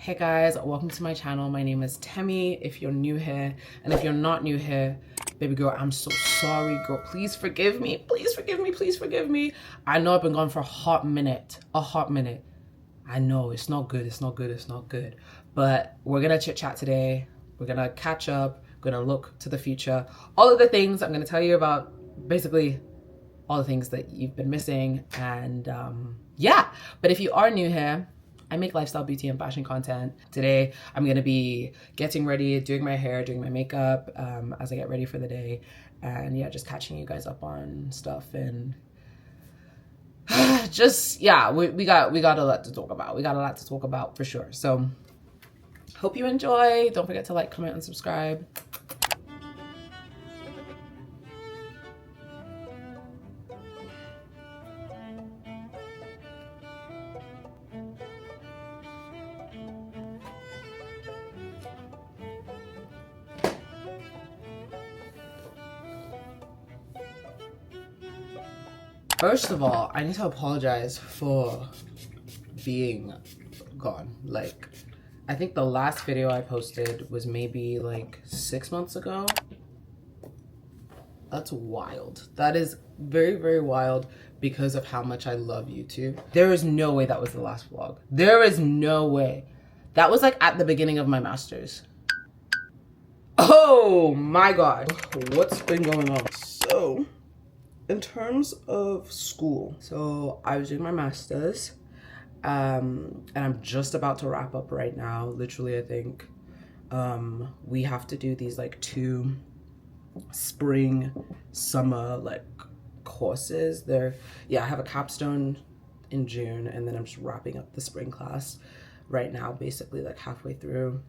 Hey guys, welcome to my channel. My name is Temi if you're new here, and if you're not new here, baby girl, I'm so sorry, girl. Please forgive me. Please forgive me. Please forgive me. I know I've been gone for a hot minute. I know it's not good. It's not good. It's not good. But we're gonna chit chat today. We're gonna catch up. We're gonna look to the future. All of the things I'm gonna tell you about, basically all the things that you've been missing. And yeah, but if you are new here, I make lifestyle, beauty, and fashion content. Today, I'm gonna be getting ready, doing my hair, doing my makeup as I get ready for the day. And yeah, just catching you guys up on stuff and just, yeah, we got a lot to talk about. We got a lot to talk about for sure. So hope you enjoy. Don't forget to like, comment, and subscribe. First of all, I need to apologize for being gone. Like, I think the last video I posted was maybe like 6 months ago. That's wild. That is very, very wild because of how much I love YouTube. There is no way that was the last vlog. There is no way. That was like at the beginning of my master's. Oh my God. What's been going on? So, in terms of school, so I was doing my master's and I'm just about to wrap up right now. Literally, I think we have to do these like 2 spring summer like courses. I have a capstone in June, and then I'm just wrapping up the spring class right now, basically like halfway through.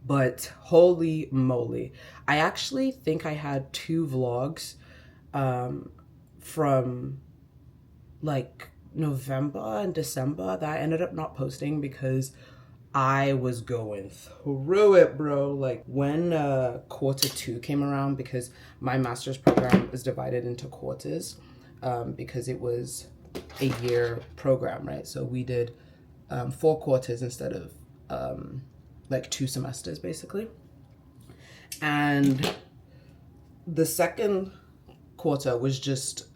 But holy moly, I actually think I had 2 vlogs from like November and December that I ended up not posting because I was going through it, bro. Like when quarter 2 came around, because my master's program is divided into quarters because it was a year program, right? So we did 4 quarters instead of like 2 semesters basically. And the second quarter was just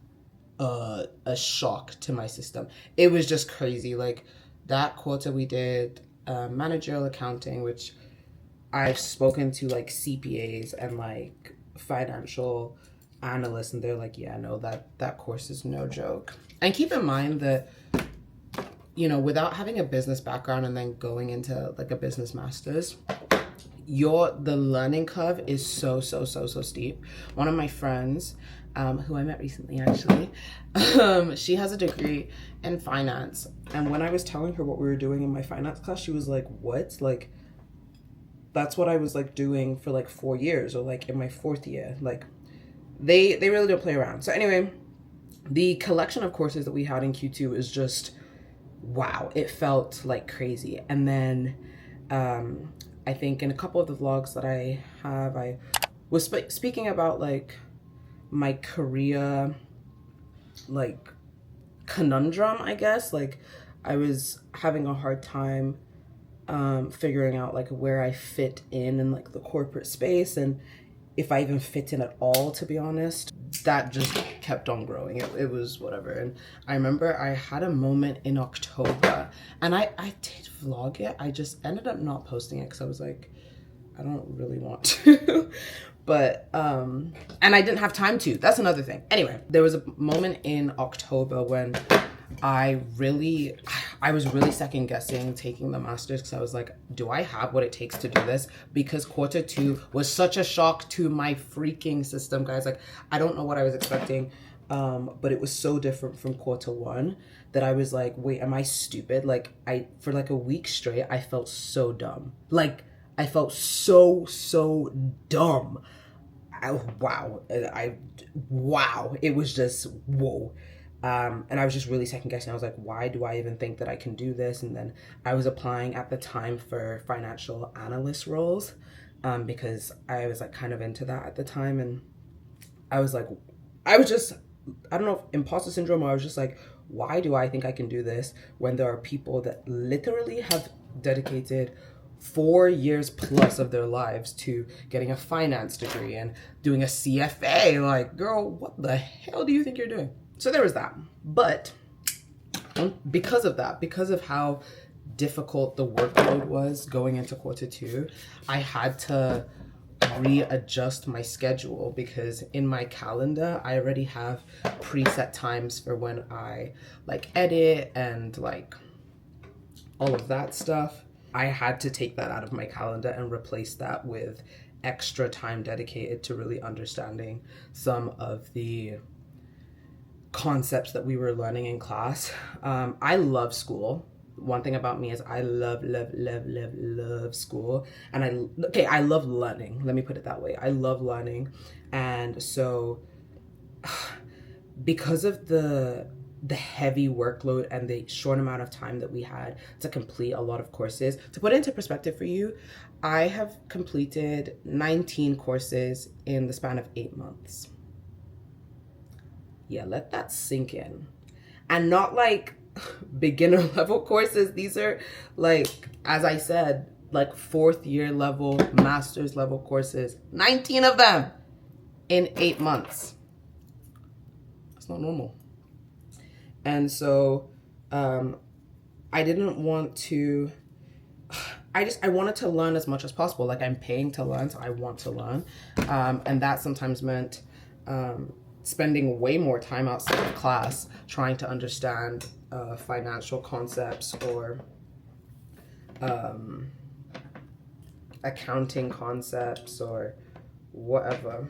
a shock to my system. It was just crazy. Like that quarter we did managerial accounting, which I've spoken to like CPAs and like financial analysts, and they're like, yeah, no, that course is no joke. And keep in mind that, you know, without having a business background and then going into like a business master's, the learning curve is so steep. One of my friends who I met recently actually, she has a degree in finance, and when I was telling her what we were doing in my finance class, she was like, what? Like, that's what I was like doing for like 4 years, or like in my 4th year. Like they really don't play around. So anyway, the collection of courses that we had in Q2 is just wow. It felt like crazy. And then I think in a couple of the vlogs that I have, I was speaking about like my career like conundrum, I guess. Like I was having a hard time figuring out like where I fit in like the corporate space, and if I even fit in at all, to be honest. That just kept on growing. It was whatever. And I remember I had a moment in October, and I did vlog it. I just ended up not posting it because I was like, I don't really want to. But and I didn't have time to. That's another thing. Anyway, there was a moment in October when I was really second guessing taking the master's, because I was like, do I have what it takes to do this? Because quarter 2 was such a shock to my freaking system, guys. Like, I don't know what I was expecting, but it was so different from quarter 1 that I was like, wait, am I stupid? Like, for like a week straight, I felt so dumb. Like, I felt so dumb. Wow. It was just, whoa. And I was just really second guessing. I was like, why do I even think that I can do this? And then I was applying at the time for financial analyst roles because I was like kind of into that at the time. And I was like, I don't know if imposter syndrome, or I was just like, why do I think I can do this when there are people that literally have dedicated 4 years plus of their lives to getting a finance degree and doing a CFA. Like, girl, what the hell do you think you're doing? So there was that. But because of that, because of how difficult the workload was going into quarter two, I had to readjust my schedule, because in my calendar I already have preset times for when I like edit and like all of that stuff. I had to take that out of my calendar and replace that with extra time dedicated to really understanding some of the concepts that we were learning in class. I love school. One thing about me is I love school. And I love learning. Let me put it that way. I love learning. And so because of the heavy workload and the short amount of time that we had to complete a lot of courses, to put it into perspective for you, I have completed 19 courses in the span of 8 months. Yeah, let that sink in. And not like beginner level courses. These are like, as I said, like 4th year level, master's level courses. 19 of them in 8 months. That's not normal. And so I didn't want to, I wanted to learn as much as possible. Like, I'm paying to learn, so I want to learn. And that sometimes meant spending way more time outside of class trying to understand financial concepts or accounting concepts or whatever.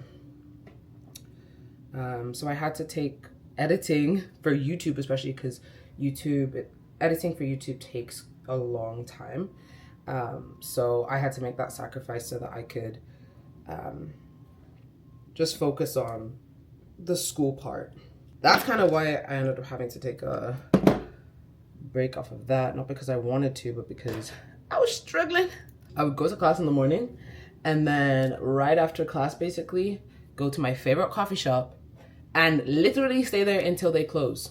So I had to take editing for YouTube, especially because editing for YouTube takes a long time. So I had to make that sacrifice so that I could just focus on the school part. That's kind of why I ended up having to take a break off of that, not because I wanted to, but because I was struggling. I would go to class in the morning, and then right after class, basically, go to my favorite coffee shop and literally stay there until they close.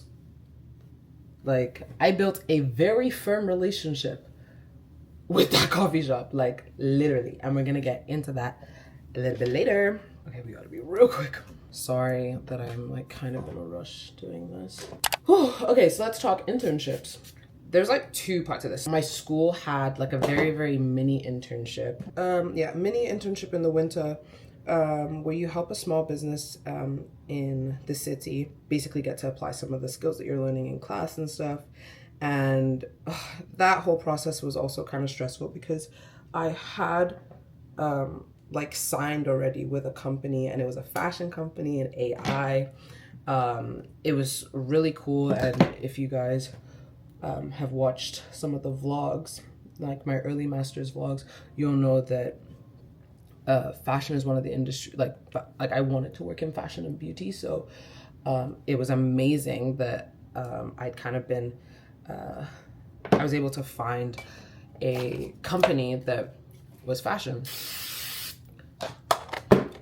Like, I built a very firm relationship with that coffee shop, like literally. And we're gonna get into that a little bit later. Okay, we gotta be real quick. Sorry that I'm like kind of in a rush doing this. Whew. Okay, so let's talk internships. There's like 2 parts of this. My school had like a very mini internship. Mini internship in the winter, where you help a small business in the city basically get to apply some of the skills that you're learning in class and stuff. And that whole process was also kind of stressful because I had like signed already with a company, and it was a fashion company in AI. It was really cool, and if you guys have watched some of the vlogs, like my early master's vlogs, you'll know that fashion is one of the industry, like I wanted to work in fashion and beauty. So it was amazing that I'd kind of been, I was able to find a company that was fashion.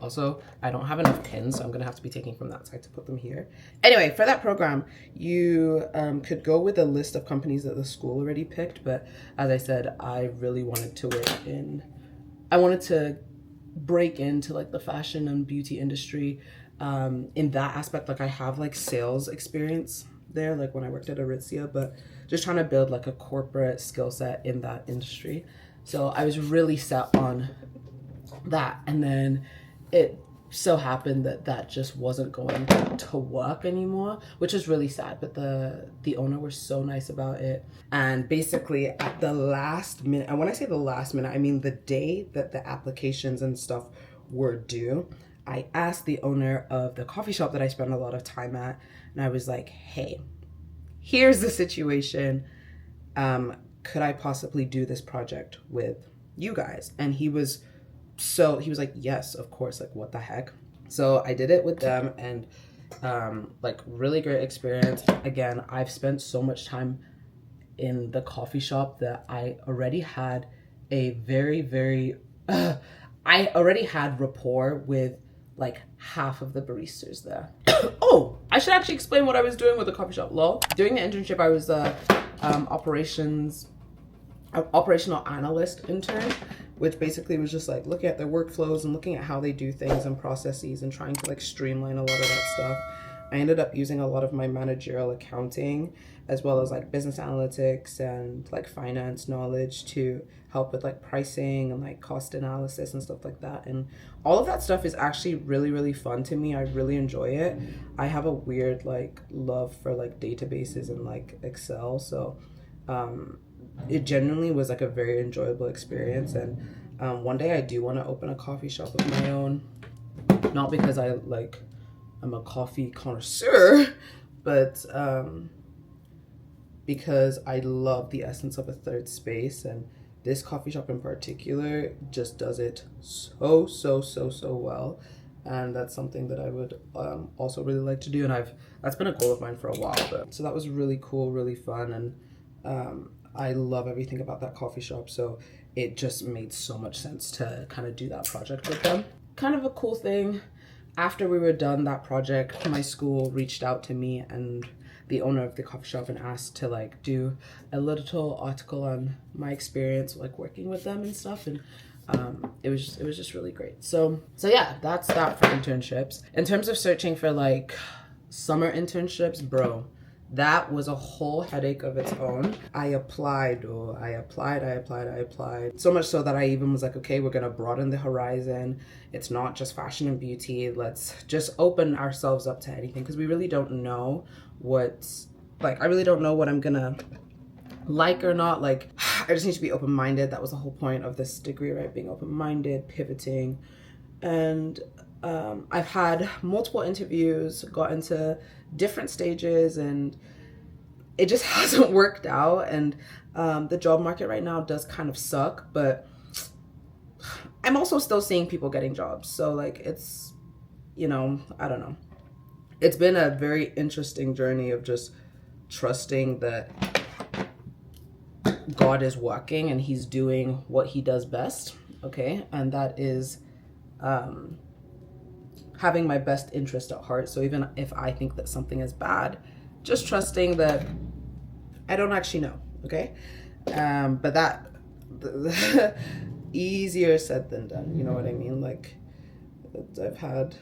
Also, I don't have enough pins, so I'm gonna have to be taking from that side to put them here. Anyway, for that program, you could go with a list of companies that the school already picked, but as I said, I really wanted to work I wanted to break into like the fashion and beauty industry. In that aspect, like I have like sales experience there, like when I worked at Aritzia, but just trying to build like a corporate skill set in that industry. So I was really set on that, and then it so happened that that just wasn't going to work anymore, which is really sad. But the owner was so nice about it. And basically at the last minute, and when I say the last minute, I mean the day that the applications and stuff were due, I asked the owner of the coffee shop that I spent a lot of time at, and I was like, hey, here's the situation. Could I possibly do this project with you guys? And he was like, yes, of course, like what the heck. So I did it with them, and like really great experience. Again, I've spent so much time in the coffee shop that I already had a very I already had rapport with like half of the baristas there. Oh, I should actually explain what I was doing with the coffee shop. Lol. During the internship, I was operations an operational analyst intern, which basically was just like looking at their workflows and looking at how they do things and processes and trying to like streamline a lot of that stuff. I ended up using a lot of my managerial accounting as well as like business analytics and like finance knowledge to help with like pricing and like cost analysis and stuff like that. And all of that stuff is actually really, really fun to me. I really enjoy it. I have a weird like love for like databases and like Excel. So it genuinely was like a very enjoyable experience. And one day I do want to open a coffee shop of my own, not because I'm a coffee connoisseur, but because I love the essence of a third space, and this coffee shop in particular just does it so well. And that's something that I would also really like to do, and that's been a goal of mine for a while. But so that was really cool, really fun, and I love everything about that coffee shop. So it just made so much sense to kind of do that project with them. Kind of a cool thing. After we were done that project, my school reached out to me and the owner of the coffee shop and asked to like do a little article on my experience like working with them and stuff. And it was just really great. So yeah, that's that for internships. In terms of searching for like summer internships, bro, that was a whole headache of its own. I applied. So much so that I even was like, okay, we're gonna broaden the horizon. It's not just fashion and beauty. Let's just open ourselves up to anything, because we really don't know I really don't know what I'm gonna like or not. Like, I just need to be open-minded. That was the whole point of this degree, right? Being open-minded, pivoting. And I've had multiple interviews, got into different stages, and it just hasn't worked out. And the job market right now does kind of suck, but I'm also still seeing people getting jobs. So like, it's, I don't know. It's been a very interesting journey of just trusting that God is working and he's doing what he does best. Okay. And that is having my best interest at heart. So even if I think that something is bad, just trusting that I don't actually know. Okay. But that easier said than done. You know what I mean? Like, I've had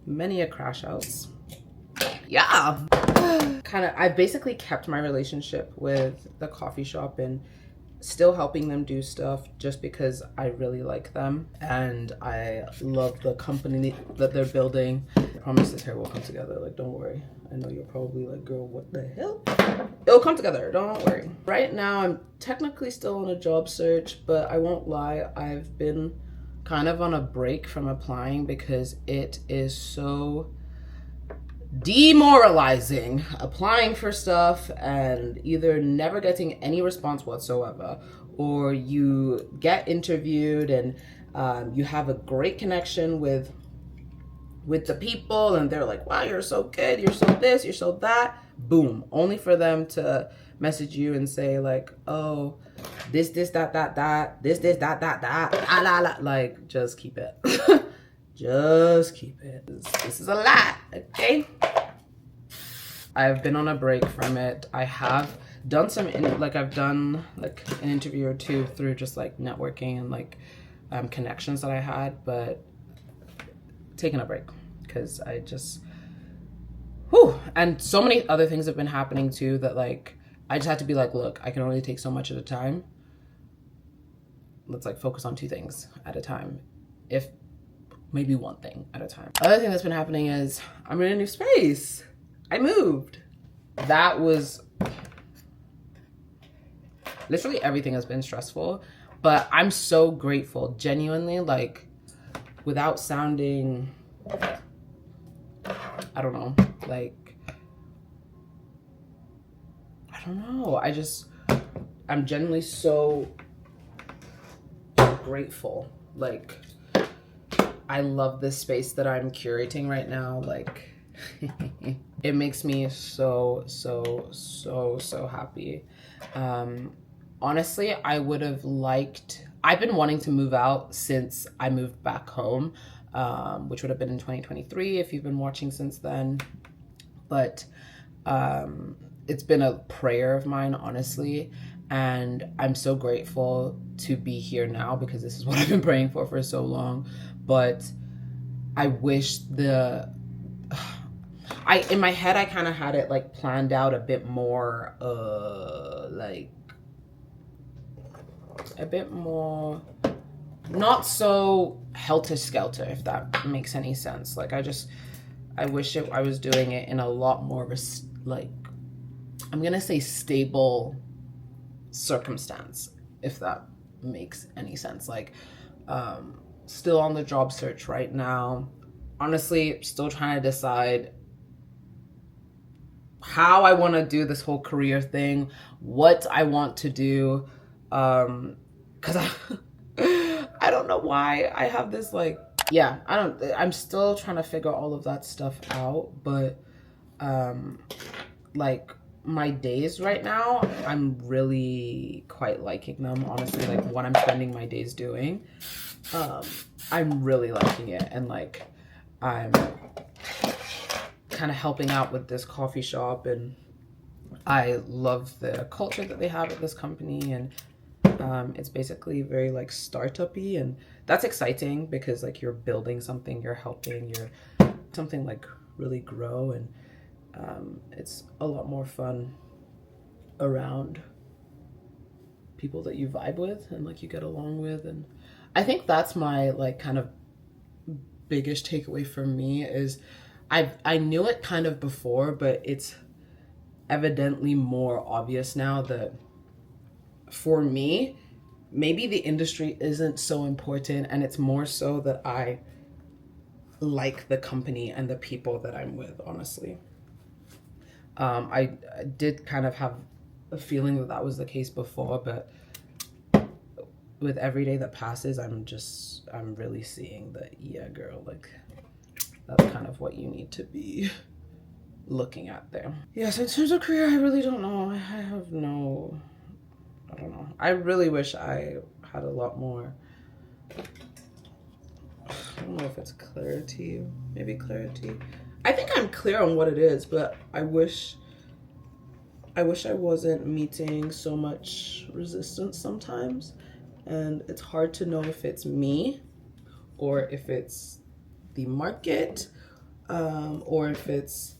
many a crash outs. Yeah. I've basically kept my relationship with the coffee shop and still helping them do stuff just because I really like them and I love the company that they're building. I promise this hair will come together. Like, don't worry. I know you're probably like, girl, what the hell? It'll come together. Don't worry. Right now, I'm technically still on a job search, but I won't lie. I've been kind of on a break from applying because it is so demoralizing applying for stuff and either never getting any response whatsoever, or you get interviewed and you have a great connection with the people and they're like, wow, you're so good, you're so this, you're so that, boom, only for them to message you and say like, oh, this that la la, like, just keep it. Just keep it. This is a lot, okay? I've been on a break from it. I have done I've done like an interview or two through just like networking and like connections that I had, but taking a break because I just, and so many other things have been happening too that like, I just had to be like, look, I can only take so much at a time. Let's like focus on two things at a time. If maybe one thing at a time. Other thing that's been happening is I'm in a new space. I moved. That was literally everything has been stressful, but I'm so grateful, genuinely, like without sounding, I don't know, like, I don't know. I'm genuinely so grateful. Like, I love this space that I'm curating right now. Like, it makes me so happy. Honestly, I would have I've been wanting to move out since I moved back home, which would have been in 2023 if you've been watching since then. But it's been a prayer of mine, honestly. And I'm so grateful to be here now because this is what I've been praying for so long. But I wish in my head, I kind of had it like planned out a bit more, like a bit more, not so helter-skelter, if that makes any sense. Like I wish I was doing it in a lot more like, I'm gonna say stable circumstance, if that makes any sense. Like, still on the job search right now. Honestly, still trying to decide how I want to do this whole career thing, what I want to do, because I don't know why I have this, like, yeah, I'm still trying to figure all of that stuff out. But like, my days right now, I'm really quite liking them, honestly. Like, what I'm spending my days doing, I'm really liking it. And like, I'm kind of helping out with this coffee shop, and I love the culture that they have at this company. And it's basically very like startup-y, and that's exciting because like you're building something, you're helping something like really grow. And it's a lot more fun around people that you vibe with and like you get along with. And I think that's my like kind of biggest takeaway for me is I knew it kind of before, but it's evidently more obvious now that for me, maybe the industry isn't so important, and it's more so that I like the company and the people that I'm with, honestly. I did kind of have a feeling that that was the case before, but with every day that passes, I'm really seeing that, yeah, girl, like, that's kind of what you need to be looking at there. Yeah, so in terms of career, I really don't know. I don't know. I really wish I had a lot more, I don't know if it's clarity, maybe clarity. I think I'm clear on what it is, but I wish I wasn't meeting so much resistance sometimes. And it's hard to know if it's me or if it's the market, or if it's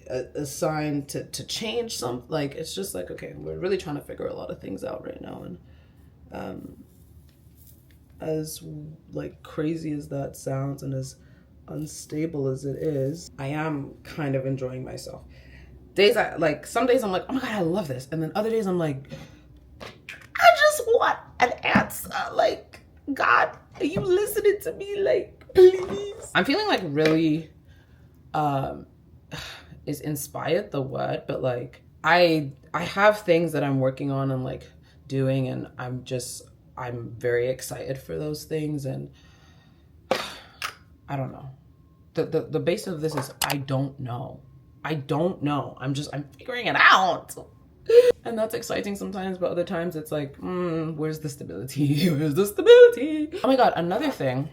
a sign to change something. Like, it's just like, okay, we're really trying to figure a lot of things out right now. And as like crazy as that sounds and as unstable as it is, I am kind of enjoying myself. Some days I'm like, oh my God, I love this. And then other days I'm like, I just want an answer. Like, God, are you listening to me? Like, please. I'm feeling like really, is inspired the word, but like, I have things that I'm working on and like doing, and I'm very excited for those things. And I don't know. The base of this is I don't know. I'm figuring it out. And that's exciting sometimes, but other times it's like, where's the stability? Where's the stability? Oh my God, another thing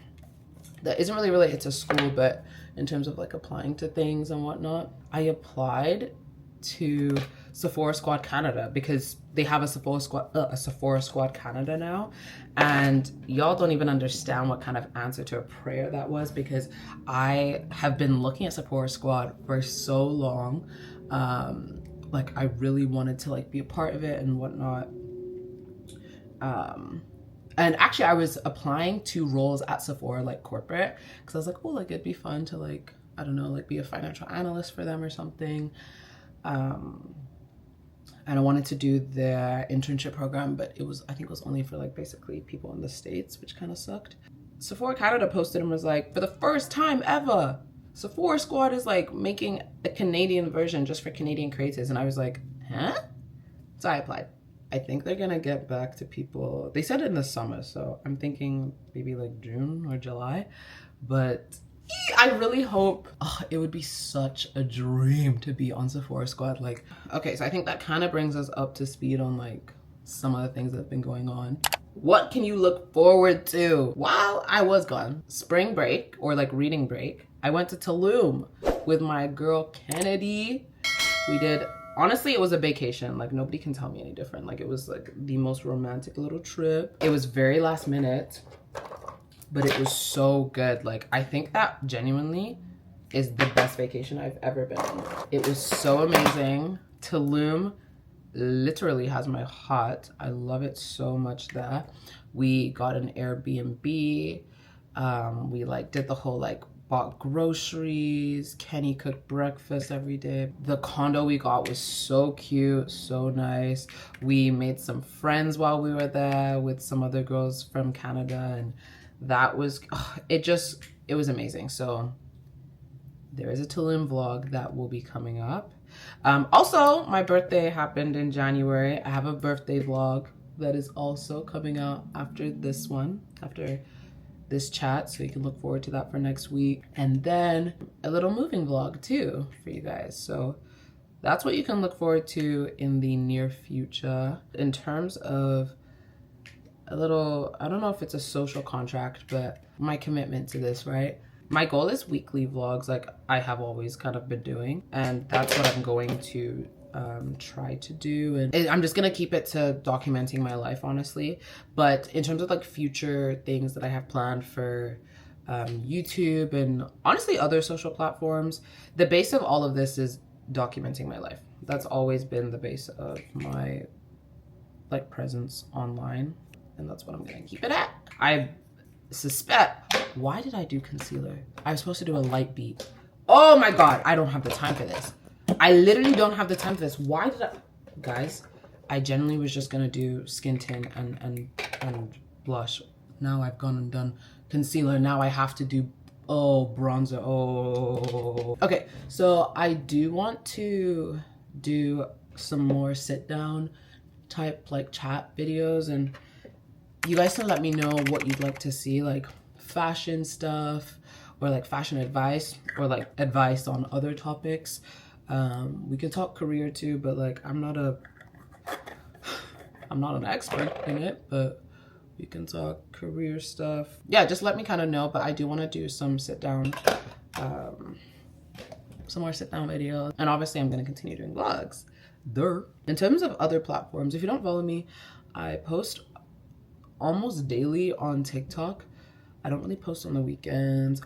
that isn't really related to school, but in terms of like applying to things and whatnot, I applied to Sephora Squad Canada because they have a Sephora Squad Canada now. And y'all don't even understand what kind of answer to a prayer that was, because I have been looking at Sephora Squad for so long. Like, I really wanted to like be a part of it and whatnot. And actually I was applying to roles at Sephora, like corporate, because I was like, oh, like it'd be fun to like, I don't know, like be a financial analyst for them or something. And I wanted to do the internship program, but I think it was only for like basically people in the States, which kind of sucked. Sephora Canada posted and was like, for the first time ever, Sephora Squad is like making a Canadian version just for Canadian creators. And I was like, huh? So I applied. I think they're gonna get back to people. They said it in the summer, so I'm thinking maybe like June or July. But I really hope, it would be such a dream to be on Sephora Squad. Like, okay, so I think that kind of brings us up to speed on like some of the things that have been going on. What can you look forward to while I was gone? Spring break, or like reading break, I went to Tulum with my girl Kennedy. We did honestly, it was a vacation. Like, nobody can tell me any different. Like, it was like the most romantic little trip. It was very last minute, but it was so good. Like, I think that genuinely is the best vacation I've ever been on. It was so amazing. Tulum literally has my heart. I love it so much there. We got an Airbnb. We like did the whole like bought groceries. Kenny cooked breakfast every day. The condo we got was so cute, so nice. We made some friends while we were there with some other girls from Canada, and that was, it was amazing. So there is a Tulum vlog that will be coming up. Also, my birthday happened in January. I have a birthday vlog that is also coming out after this one, after this chat, so you can look forward to that for next week. And then a little moving vlog too for you guys. So that's what you can look forward to in the near future. In terms of a little, I don't know if it's a social contract, but my commitment to this, right? My goal is weekly vlogs, like I have always kind of been doing, and that's what I'm going to try to do. And I'm just gonna keep it to documenting my life, honestly. But in terms of like future things that I have planned for YouTube and honestly other social platforms, the base of all of this is documenting my life. That's always been the base of my like presence online, and that's what I'm gonna keep it at. I suspect, why did I do concealer? I was supposed to do a light beat. Oh my god, I don't have the time for this. I literally don't have the time for this. Why did I, guys, I genuinely was just gonna do skin tint and blush. Now I've gone and done concealer. Now I have to do, oh, bronzer. Oh, okay. So I do want to do some more sit down type like chat videos, and you guys can let me know what you'd like to see, like fashion stuff or like fashion advice or like advice on other topics. We can talk career too, but like I'm not an expert in it, but we can talk career stuff. Yeah, just let me kind of know. But I do want to do some sit down, some more sit down videos, and obviously I'm going to continue doing vlogs. In terms of other platforms, if you don't follow me, I post almost daily on TikTok. I don't really post on the weekends.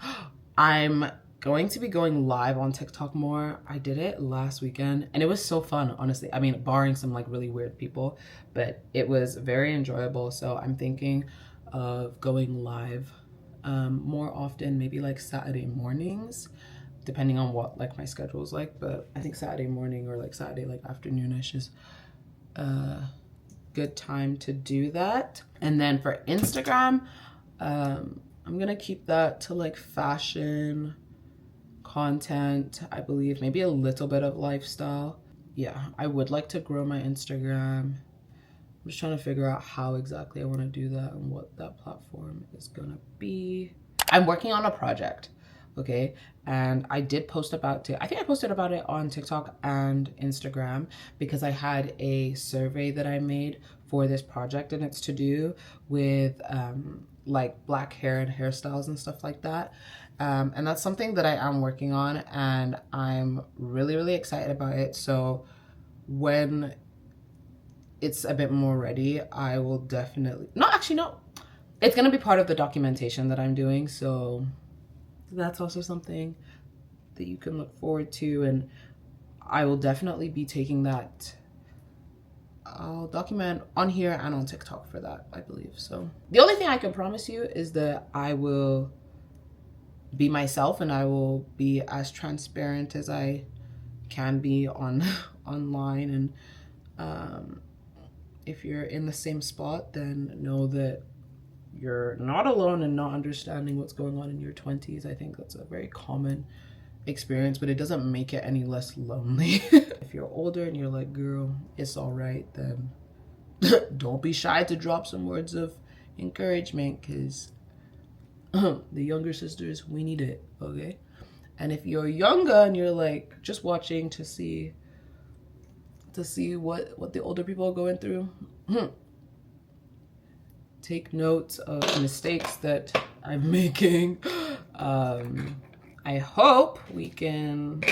I'm going to be going live on TikTok more. I did it last weekend and it was so fun, honestly. I mean, barring some like really weird people, but it was very enjoyable. So I'm thinking of going live more often, maybe like Saturday mornings, depending on what like my schedule is like. But I think Saturday morning or like Saturday like afternoonish is good time to do that. And then for Instagram, I'm gonna keep that to like fashion content, I believe, maybe a little bit of lifestyle. Yeah, I would like to grow my Instagram. I'm just trying to figure out how exactly I want to do that and what that platform is gonna be. I'm working on a project, okay? And I did post about it. I think I posted about it on TikTok and Instagram because I had a survey that I made for this project, and it's to do with like black hair and hairstyles and stuff like that. And that's something that I am working on, and I'm really, really excited about it. So when it's a bit more ready, I will definitely, no, actually, no. It's gonna be part of the documentation that I'm doing. So that's also something that you can look forward to, and I will definitely be taking that. I'll document on here and on TikTok for that, I believe. So the only thing I can promise you is that I will be myself, and I will be as transparent as I can be online. And if you're in the same spot, then know that you're not alone in not understanding what's going on in your 20s. I think that's a very common experience, but it doesn't make it any less lonely. If you're older and you're like, girl, it's all right, then don't be shy to drop some words of encouragement, because the younger sisters, we need it, okay? And if you're younger and you're like just watching to see what the older people are going through, take notes of mistakes that I'm making. I hope we can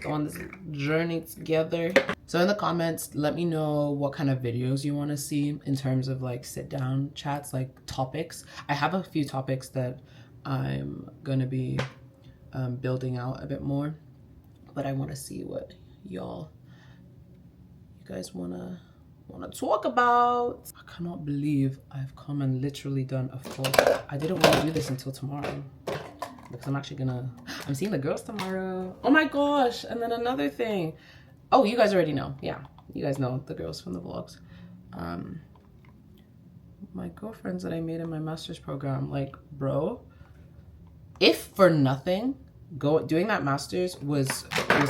go on this journey together. So in the comments, let me know what kind of videos you want to see in terms of like sit down chats, like topics. I have a few topics that I'm going to be building out a bit more, but I want to see what you guys want to talk about. I cannot believe I've come and literally done a full, I didn't want to do this until tomorrow because I'm seeing the girls tomorrow. Oh my gosh. And then another thing. Oh, you guys already know. Yeah, you guys know the girls from the vlogs. My girlfriends that I made in my master's program, like, bro, if for nothing, doing that master's was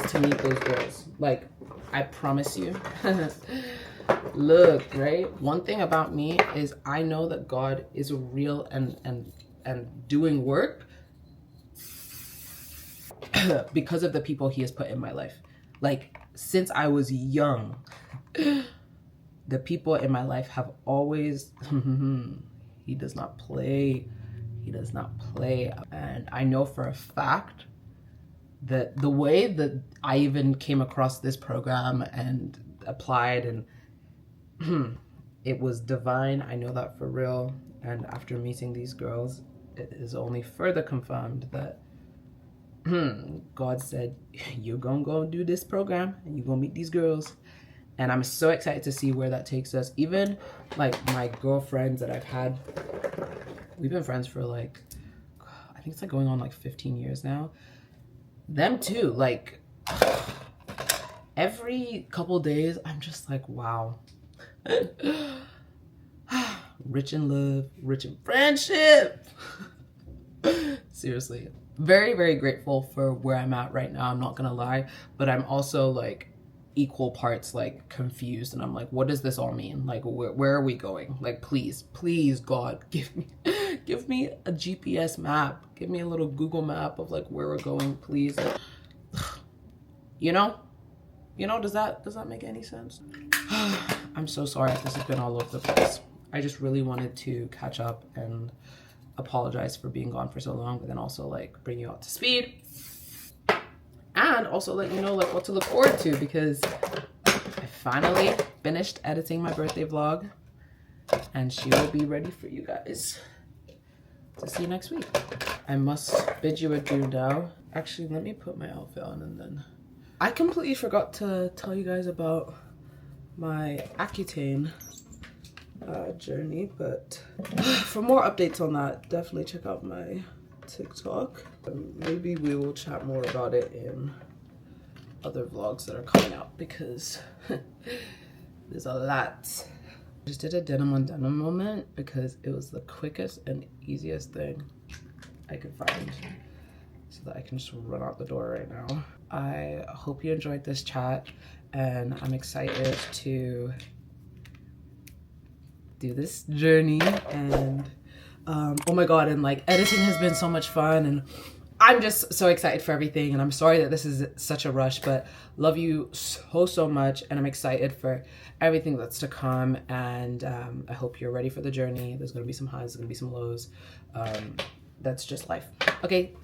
to meet those girls. Like, I promise you. Look, right? One thing about me is I know that God is real and doing work because of the people he has put in my life. Like, since I was young, the people in my life have always, he does not play. He does not play. And I know for a fact that the way that I even came across this program and applied, and it was divine. I know that for real. And after meeting these girls, it is only further confirmed that God said, you're gonna go do this program and you're gonna meet these girls. And I'm so excited to see where that takes us. Even like my girlfriends that I've had, we've been friends for like, I think it's like going on like 15 years now. Them too, like every couple days, I'm just like, wow. Rich in love, rich in friendship. Seriously. Very, very grateful for where I'm at right now. I'm not gonna lie, but I'm also like equal parts like confused, and I'm like, what does this all mean? Like, where are we going? Like, please God, give me a GPS map. Give me a little Google map of like where we're going, please. You know, does that make any sense? I'm so sorry if this has been all over the place. I just really wanted to catch up and apologize for being gone for so long, but then also like bring you up to speed and also let you know like what to look forward to, because I finally finished editing my birthday vlog and she will be ready for you guys to see next week. I must bid you adieu now. Actually, let me put my outfit on, and then I completely forgot to tell you guys about my Accutane journey, but for more updates on that, definitely check out my TikTok. Maybe we will chat more about it in other vlogs that are coming out, because there's a lot. I just did a denim on denim moment because it was the quickest and easiest thing I could find, so that I can just run out the door right now. I hope you enjoyed this chat, and I'm excited to do this journey. And oh my god, and like editing has been so much fun, and I'm just so excited for everything. And I'm sorry that this is such a rush, but love you so much, and I'm excited for everything that's to come. And I hope you're ready for the journey. There's gonna be some highs, there's gonna be some lows. That's just life. Okay,